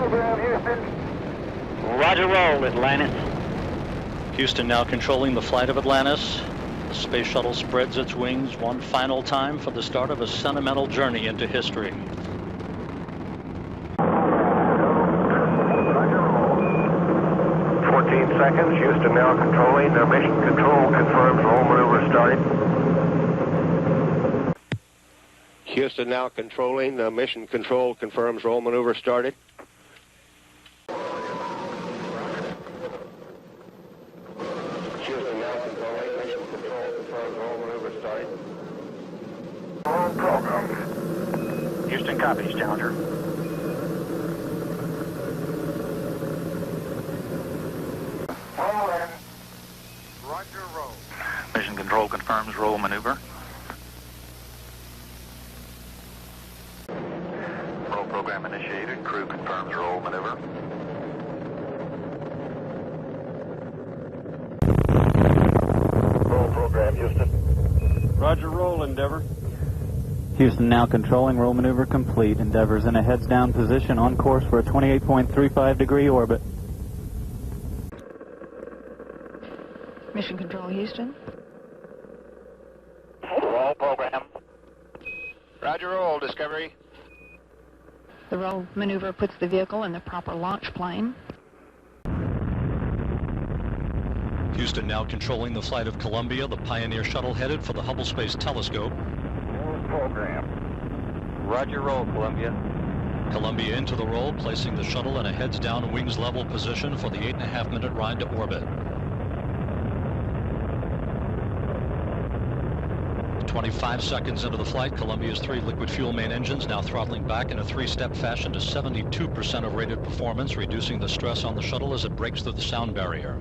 program, Houston. Roger, roll, Atlantis. Houston now controlling the flight of Atlantis. The space shuttle spreads its wings one final time for the start of a sentimental journey into history. Seconds. Houston now controlling. Mission control confirms roll maneuver started. Houston now controlling. Mission control confirms roll maneuver started. Houston now controlling. Mission control confirms roll maneuver started. Roll program. Houston copies, Challenger. Roger, roll. Mission control confirms roll maneuver. Roll program initiated. Crew confirms roll maneuver. Roll program, Houston. Roger, roll, Endeavor. Houston now controlling, roll maneuver complete. Endeavor's in a heads down position on course for a 28.35 degree orbit. Mission Control, Houston. Roll program. Roger, roll, Discovery. The roll maneuver puts the vehicle in the proper launch plane. Houston now controlling the flight of Columbia, the Pioneer shuttle headed for the Hubble Space Telescope. Roll program. Roger, roll, Columbia. Columbia into the roll, placing the shuttle in a heads-down, wings-level position for the 8.5-minute ride to orbit. 25 seconds into the flight, Columbia's 3 liquid fuel main engines now throttling back in a 3-step fashion to 72% of rated performance, reducing the stress on the shuttle as it breaks through the sound barrier.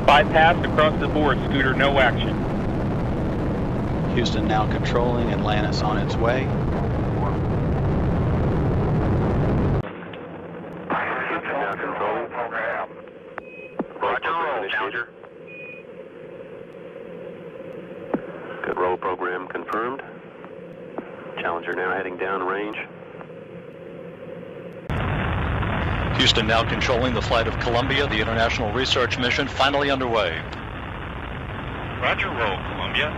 Bypass across the board, Scooter, no action. Houston now controlling, Atlantis on its way. Houston now controlling. Program. Roger, roll, Challenger. Good, roll program confirmed. Challenger now heading down range. Houston now controlling the flight of Columbia, the international research mission finally underway. Roger, roll, Columbia.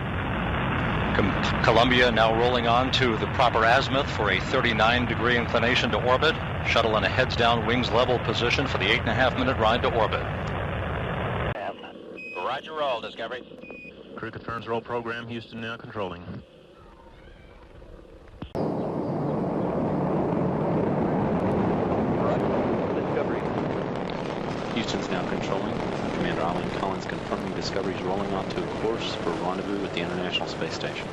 Columbia now rolling on to the proper azimuth for a 39-degree inclination to orbit. Shuttle in a heads-down, wings-level position for the 8.5-minute ride to orbit. Roger, roll, Discovery. Crew confirms roll program. Houston now controlling. Discovery. Houston's now controlling. Commander Eileen Collins confirming Discovery's rolling onto a course for rendezvous with the International Space Station.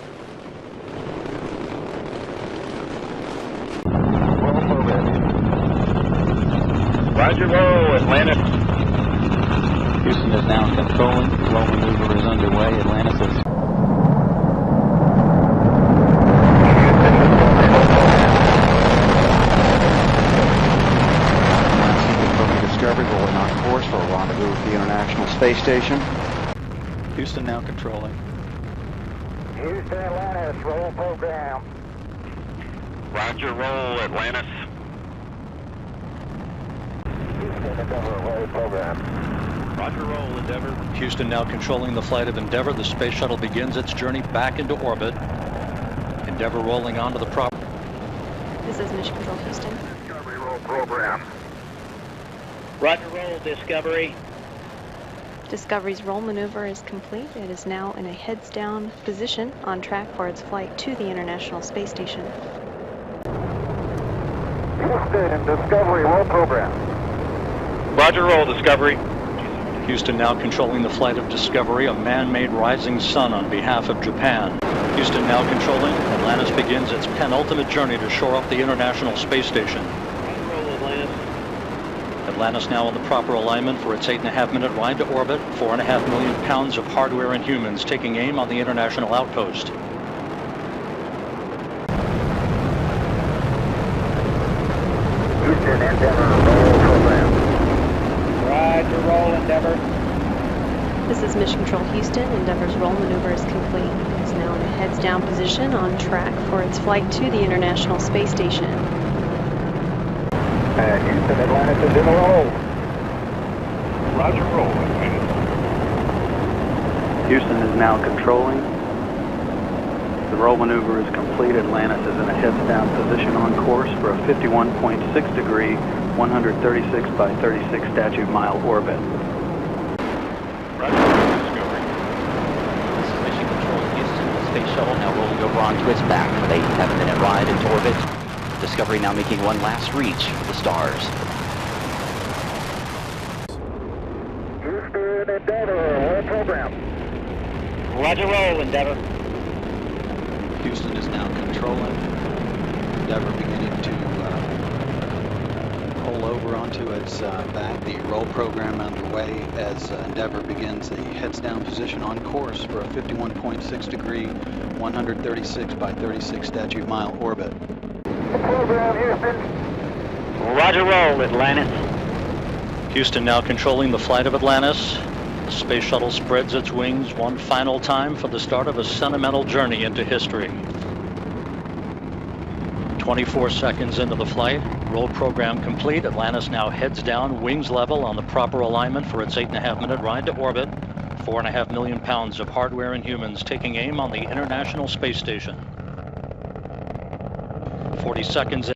Roll program. Roger, roll, Atlantis. Houston is now controlling. Roll maneuver is underway. Atlantis is... Discovery rolling on course for a rendezvous with the International Space Station. Houston now controlling. Houston, Atlantis, roll program. Roger, roll, Atlantis. Houston, Endeavor, roll program. Roger, roll, Endeavor. Houston now controlling the flight of Endeavour. The space shuttle begins its journey back into orbit. Endeavour rolling onto the proper... This is Mission Control, Houston. Discovery, roll program. Roger, roll, Discovery. Discovery's roll maneuver is complete. It is now in a heads-down position on track for its flight to the International Space Station. Houston, Discovery, roll program. Roger, roll, Discovery. Houston now controlling the flight of Discovery, a man-made rising sun on behalf of Japan. Houston now controlling. Atlantis begins its penultimate journey to shore up the International Space Station. Roger, roll, Atlantis. Atlantis now in the proper alignment for its 8.5-minute ride to orbit. 4.5 million pounds of hardware and humans taking aim on the international outpost. Houston, Endeavor, roll program. Roger, roll, Endeavor. This is Mission Control, Houston. Endeavor's roll maneuver is complete. It is now in a heads-down position on track for its flight to the International Space Station. Houston, Atlantis is in a roll. Roger, roll. Houston is now controlling. The roll maneuver is complete. Atlantis is in a heads-down position on course for a 51.6 degree, 136 by 36 statute mile orbit. Roger, Discovery. This is Mission Control Houston. The Space Shuttle now rolling over onto its back for the 7-minute ride into orbit. Discovery now making one last reach for the stars. Houston, Endeavor, roll program. Roger, roll, Endeavor. Houston is now controlling. Endeavor beginning to roll over onto its back. The roll program underway as Endeavor begins the heads down position on course for a 51.6 degree, 136 by 36 statute mile orbit. Program, Houston. Roger, roll, Atlantis. Houston now controlling the flight of Atlantis. The Space Shuttle spreads its wings one final time for the start of a sentimental journey into history. 24 seconds into the flight, roll program complete. Atlantis now heads down, wings level on the proper alignment for its 8.5-minute ride to orbit. 4.5 million pounds of hardware and humans taking aim on the International Space Station. 40 seconds